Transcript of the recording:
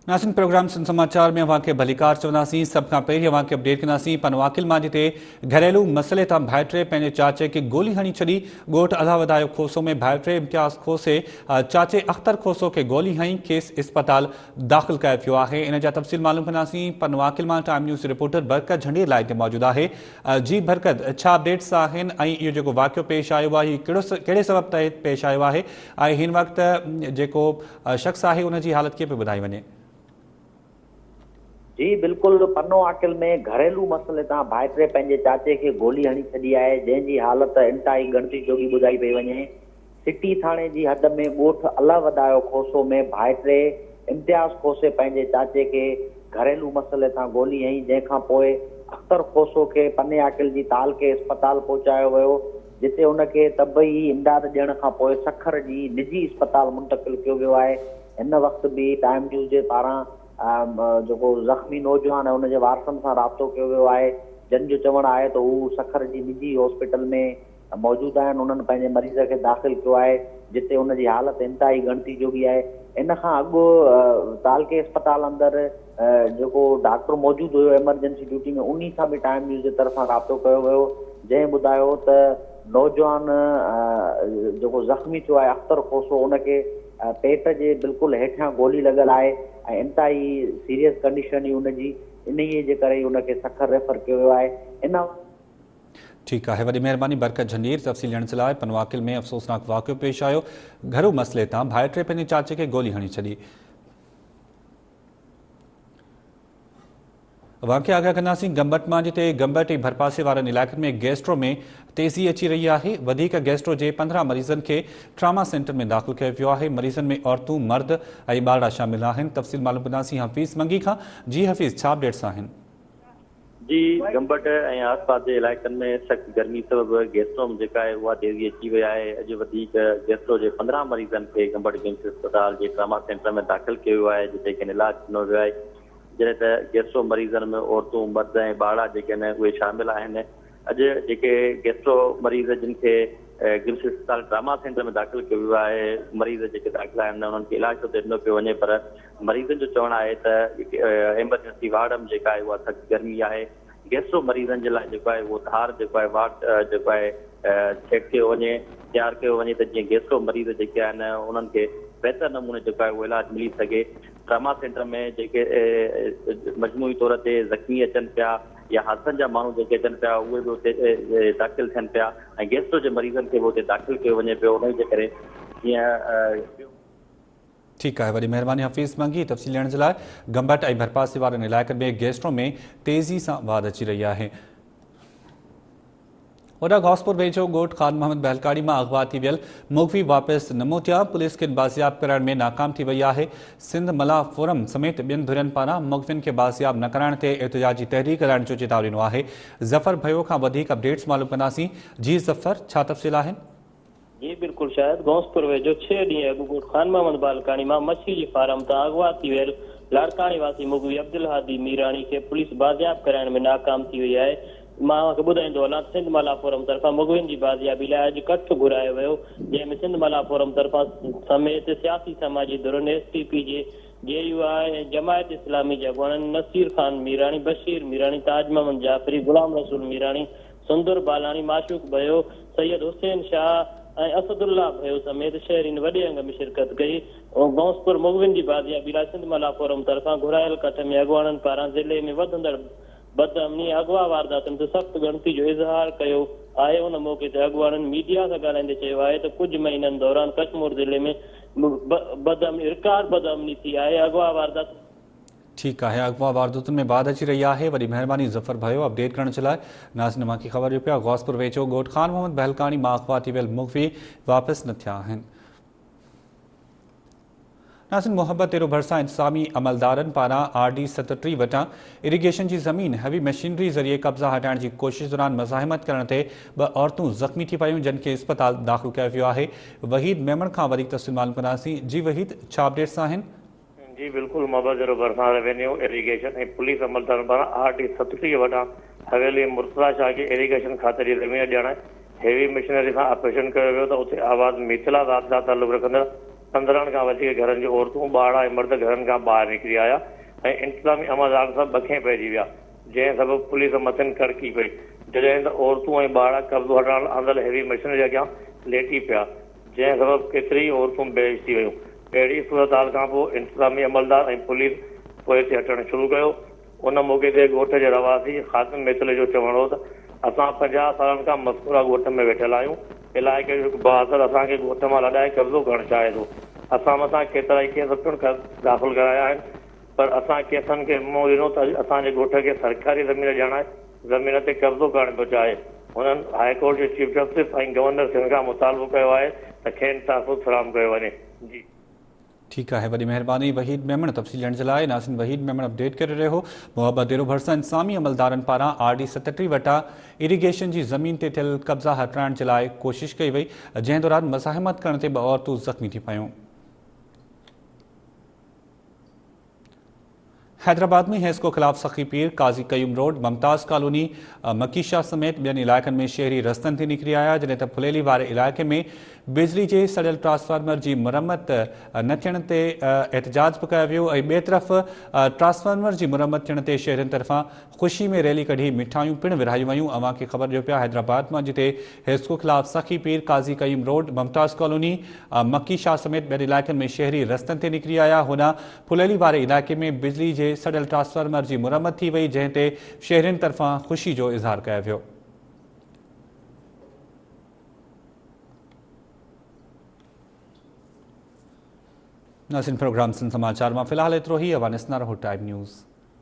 नासिन programme Sindh समाचार में अवां खे भलीकार चवंदासीं। सब खां पहिरीं अवां खे अपडेट कंदासीं। पनवाकिल मां जिते घरेलू मसइले तां भाइटे पंहिंजे चाचे खे गोली हणी छॾी। ॻोठ अलावदायो खोसो में भाइटे इम्तियाज़ खोसे चाचे अख्तर खोसो खे गोली हणी खेसि इस्पताल दाख़िल कयो वियो आहे। इन जा तफ़सील मालूम कंदासीं। पनवाकिल मां टाइम न्यूज़ रिपोर्टर बरकत झंडेर लाइ मौजूदु आहे। जी बरकत, छा अपडेट्स आहिनि ऐं इहो जेको वाक़ियो पेश आयो आहे कहिड़े सबब ते पेश आयो आहे ऐं हिन वक़्तु जेको शख़्स आहे उन जी हालत कीअं पियो ॿुधाई वञे? जी बिल्कुल, पन्नो आकिल में घरेलू मसइले तां भाइटे पंहिंजे चाचे खे गोली हणी छॾी आहे, जंहिंजी हालत इंतिहाई गणती जोगी ॿुधाई पई वञे। सिटी थाणे जी हद में ॻोठ अलावदायो खोसो में भाइटे इम्तियाज़ खोसे पंहिंजे चाचे खे घरेलू मसइले तां गोली हणी, जंहिंखां पोइ अख्तर खोसो खे पन्ने आकिल जी ताल के इस्पताल पहुचायो वियो, जिते उनखे तबई इमदाद ॾियण खां पोइ सखर जी निजी इस्पताल मुंतक़िल कयो वियो आहे। हिन वक़्तु बि टाइम न्यूज़ जे पारां जेको ज़ख़्मी नौजवान आहे उनजे वारसनि सां राब्तो कयो वियो आहे। जंहिंजो चवणु आहे त हू सखर जी निजी हॉस्पिटल में मौजूदु आहिनि। उन्हनि पंहिंजे मरीज़ खे दाख़िल कयो आहे, जिते उनजी हालत इंतिहाई गणती जोगी आहे। इन खां अॻु ताल के इस्पताल अंदरि जेको डॉक्टर मौजूदु हुयो एमरजेंसी ड्यूटी में, उन्ही सां बि टाइम न्यूज़ जे तरफ़ां राब्तो कयो वियो, जंहिं ॿुधायो त नौजवान जेको ज़ख़्मी थियो आहे अख्तर खोसो, उनखे पेट जे बिल्कुलु हेठियां गोली लॻल आहे ऐं इंतिहाई सीरियस कंडीशन ई उनजी, इन्हीअ जे करे उनखे सखर रेफर कयो वियो आहे। इन ठीकु आहे, वॾी महिरबानी बरकत झंडेर तफ़सील ॾियण जे लाइ। पनवाकिल में अफ़सोसनाक वाक़ियो पेश आयो। घरू मसइले तां भाइटे पंहिंजे चाचे खे गोली हणी छॾी। वाक़िया आगाह कंदासीं। गंबट मां जिते गंबट ऐं भरपासे वारनि इलाइक़नि में गैस्ट्रो में तेज़ी अची रही आहे। वधीक गैस्ट्रो जे 15 मरीज़नि खे ट्रामा सेंटर में दाख़िल कयो वियो आहे। मरीज़नि में औरतूं, मर्द ऐं ॿार शामिल आहिनि। तफ़सील मालूम कंदासीं हफ़ीज़ मंगी खां। जी हफ़ीज़, छा अपडेट्स आहिनि? जी, गंबट ऐं आसपास जे इलाइक़नि में सख़्त गर्मी सबबि गैस्ट्रो जेका आहे उहा तेज़ी अची वई आहे। अॼु वधीक गैस्ट्रो जे 15 मरीज़नि खे गंबट किम्स अस्पताल जे ट्रामा सेंटर में दाख़िल कयो वियो आहे, जिते खेनि इलाज ॾिनो वियो आहे। जॾहिं त गैस्ट्रो मरीज़नि में औरतूं, मर्द ऐं ॿार जेके आहिनि उहे शामिल आहिनि। अॼु जेके गैस्ट्रो मरीज़ जिन खे किम्स अस्पताल ट्रामा सेंटर में दाख़िल कयो वियो आहे, मरीज़ जेके दाख़िल आहिनि उन्हनि खे इलाज हुते ॾिनो पियो वञे, पर मरीज़नि जो चवणु आहे त एमरजेंसी वार्ड में जेका आहे उहा सख़्त गर्मी आहे। गैस्ट्रो मरीज़नि जे लाइ जेको आहे उहो धार जेको आहे वार्ड जेको आहे सेट कयो वञे, तयारु कयो वञे, त जीअं गैस्ट्रो मरीज़ जेके आहिनि उन्हनि खे बहितर नमूने जेको आहे उहो इलाजु मिली सघे। ट्रामा सेंटर में जेके मजमूई तौर ते ज़ख़्मी अचनि पिया या हादसनि जा माण्हू जेके अचनि पिया उहे बि उते दाख़िल थियनि पिया ऐं गैस्ट्रो जे मरीज़नि खे बि उते दाख़िल कयो वञे पियो। उन जे करे जीअं ठीकु आहे, वॾी महिरबानी हफ़ीज़ मंगी तफ़सील ॾियण जे लाइ। गंबट ऐं भरपासे वारनि इलाइक़नि में गैस्ट्रो में तेज़ी सां वाध अची रही आहे। ओॾा घोसपुर वेझो ॻोठ ख़ान मोहम्मद बहलकाड़ी मां अगवा थी वियल मुग़वी वापसि न मोटिया। पुलिस खे बाज़ियाब करण में नाकाम थी वई आहे। सिंध मला फोरम समेत ॿियनि धुरियुनि पारां मुग़विन खे बाज़ियाब न करण ते एहतिजाजी तहरीक हलाइण जो चेताव ॾिनो आहे। ज़फ़र भयो खां वधीक अपडेट्स मालूम कंदासीं। जी ज़फ़र, छा तफ़सील आहिनि? जी बिल्कुल, शायद घोसपुर वेझो 6 ॾींहं अॻु ॻोठ ख़ान मोहम्मद बहलकाड़ी मां मछी जी फार्म तां अगवा थी वियल लाड़काणी वासी मुग़वी अब्दुल हादी मीराणी खे पुलिस बाज़ियाब कराइण में नाकाम थी वई आहे। मां ॿुधाईंदो हलां, सिंध मला फोरम तरफ़ां मुग़विन जी बाज़ियाबी लाइ अॼु कठ घुरायो वियो, जंहिंमें सिंध मला फोरम तरफ़ां समेत सियासी समाजी धुरनि, एसटीपी जे JUI ऐं जमायत इस्लामी जे अॻुवाननि नसीर ख़ान मीराणी, बशीर मीराणी, ताज मोहम्मद जाफ़री, गुलाम रसूल मीराणी, सुंदर बालाणी, माशूक भयो, सैयद हुसैन शाह ऐं असदुल्ला भयो समेत शहरीन वॾे अंग में शिरकत कई। घोसपुर मुग़विन जी बाज़ियाबी लाइ सिंध मला फोरम तरफ़ां घुरायल कठ में अॻुवाननि पारां ज़िले में वधंदड़ बदअमनी अगवा वारदातुनि ते सख़्त गणती जो इज़हार कयो आहे। उन मौक़े ते अॻुवाननि मीडिया सां ॻाल्हाईंदे चयो आहे त कुझु महीननि दौरान कश्मीर ज़िले में बदअमनी रिकॉर्ड बदअमनी थी आहे। अगवा वारदात ठीकु आहे, अगवा वारदातुनि में वाध अची रही आहे। वॾी महिरबानी ज़फ़र भयो अपडेट करण जे लाइ। नाज़रीन, मां खे ख़बर ॾियो पिया घोसपुर वेझो ॻोठ ख़ान मोहम्मद बहलकाणी मां अगवा थी वियल मुग़वी वापसि न थिया आहिनि। नाज़रीन, मोहब्बत एरो भरिसां इंतज़ामी अमलदारनि पारां RD 37 वटां इरीगेशन जी ज़मीन हैवी मशीनरी ज़रिए कब्ज़ा हटाइण जी कोशिश दौरान मज़ाहिमत करण ते 2 औरतूं ज़ख़्मी थी पयूं, जिन खे इस्पताल दाख़िल कयो वियो आहे। वहीद मेमण खां वधीक तफ़सील मालूम कंदासीं। जी वहीद, छा अपडेट्स आहिनि? जी बिल्कुल, मोहब्बत एरो भरिसां रेवेन्यू इरीगेशन ऐं पुलिस अमलदारनि पारां RD 37 वटां हवेली मुर्तज़ा शाह खे इरीगेशन खाते जी ज़मीन ॾियण हैवी मशीनरी सां ऑपरेशन कयो वियो, त उते आवाज़ मिथिला रात सां तालुक़ रखंदड़ 15 खां वधीक घरनि जूं औरतूं ॿार ऐं मर्द घरनि खां ॿाहिरि निकिरी आया ऐं इंतज़ामी अमलदार सभु ॿखे पइजी विया, जंहिं सबबु पुलिस मथनि कड़की पई, जॾहिं त औरतूं ऐं ॿार कब्ज़ो हटाइण आंदल हेवी मशीन जे अॻियां लेटी पिया, जंहिं सबबु केतिरी औरतूं बेहोश थी वियूं। अहिड़ी सूरत हाल खां पोइ इंतज़ामी अमलदार ऐं पुलिस पोइ ते हटणु शुरू कयो। उन मौक़े ते ॻोठ जे रवासी ख़ातिम मेतले जो चवणु हो त असां 50 सालनि खां मज़कूरा ॻोठ में वेठल आहियूं, इलाइक़े जो हिकु बहादुर असांखे ॻोठ मां लॾाए कब्ज़ो करणु चाहे थो। असां मथां केतिरा ई केस पिणु दाख़िल कराया आहिनि, पर असां केसनि खे मुंहुं ॾिनो त असांजे ॻोठ खे सरकारी ज़मीन ॼाणाए ज़मीन ते कब्ज़ो करणु पियो चाहे। हुननि हाईकोर्ट जे चीफ जस्टिस ऐं गवर्नर सिंध खां मुतालबो कयो आहे त खेनि तहफ़ुज़ फ़राहम कयो वञे। जी ठीक है, वही मेहरबानी वहीद मेमण तफ़सील ॼाण जे लाइ। नाज़रीन, वहीद मेमण अपडेट करे रहियो। मुहबत देरो भरिसां इंतज़ामी अमलदारनि पारां RD 37 वटां इरीगेशन जी ज़मीन ते थियल कब्ज़ा हटाइण जे लाइ कोशिश कई वई, जंहिं दौरान मज़ाहिमत करण ते 2 औरतूं ज़ख़्मी थी पयूं। हैदराबाद में हैज़ को खिलाफ सखी पीर काज़ी कयूम रोड, ममताज़ कॉलोनी, मकीशा समेत ॿियनि इलाइक़नि में शहरी रस्तनि ते निकिरी आया, जॾहिं त फुलेली वारे इलाइक़े में बिजली जे सड़ियल ट्रांसफार्मर जी मरम्मत न थियण ते एहतजाज बि कयो वियो ऐं ॿिए तरफ़ ट्रांसफार्मर जी मरम्मत थियण ते शहरनि तरफ़ां ख़ुशी में रैली कढी मिठाइयूं पिणु विरहायूं वयूं। अवां खे ख़बर ॾियो पिया हैदराबाद मां, जिते हैज़ को खिलाफ सखी पीर काज़ी कयूम रोड, ममताज़ कॉलोनी, मकीशा समेत ॿियनि इलाइक़नि में शहरी रस्तनि ते निकिरी आया। हुन फुलेली वारे इलाइक़े में बिजली जे सड़ियल ट्रांसफार्मर जी मरम्मत थी वई, जंहिं ते शहरियुनि तरफ़ां ख़ुशी जो इज़हार कयो वियो। नाज़रीन, प्रोग्राम सिंध समाचार में फिलहाल एतिरो ही। अवां ॾिसंदा रहो टाइम न्यूज़।